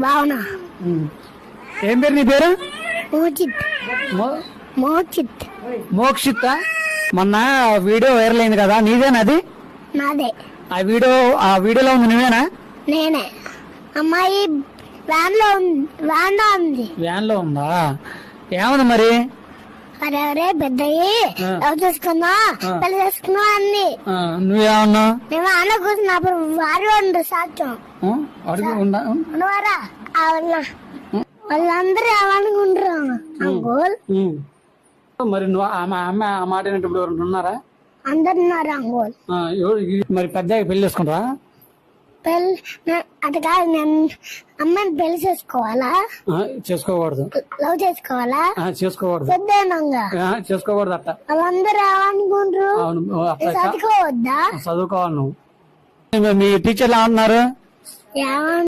భావన. ఏం పేరు నీ పేరు? మోచిత్. మోచిత్. మోక్షిత్. మొన్న వీడియో వైరల్ అయింది కదా, నీదేనా అది? నాదే. ఆ వీడియోలో ఉంది నువ్వేనా? నేనే. అమ్మాయి వ్యాన్ లో ఉంది. వ్యాన్ లో ఉందా? ఏముంది మరి? అరే పెద్దయ్యి లవ్ చేసుకున్నా, పెళ్లి చేసుకున్నా అంది. నువ్వేమన్నా? మేము అన్న కూర్చున్నప్పుడు వారు ఉండు సాక్ష్యం అడుగురా. వాళ్ళందరూ ఏమనుకుంటారు అంకుల్? మరి నువ్వు అమ్మ ఆ మాట వినేటప్పుడు ఎవరు ఉన్నారా? అందరు ఉన్నారు అంకుల్. మరి పెద్ద పెళ్లి చేసుకుంటారా? అది కాదు, నేను అమ్మాయిని పెళ్లి చేసుకోవాలా? చేసుకోకూడదు. లవ్ చేసుకోవాలా? చేసుకోకూడదు. పెద్దగా చేసుకోకూడదు అట్ట. వాళ్ళందరూ ఏమనుకుంటారు? చదువుకోవద్దా? చదువుకోవాలి నువ్వు. మీ టీచర్లు ఏమన్నారు?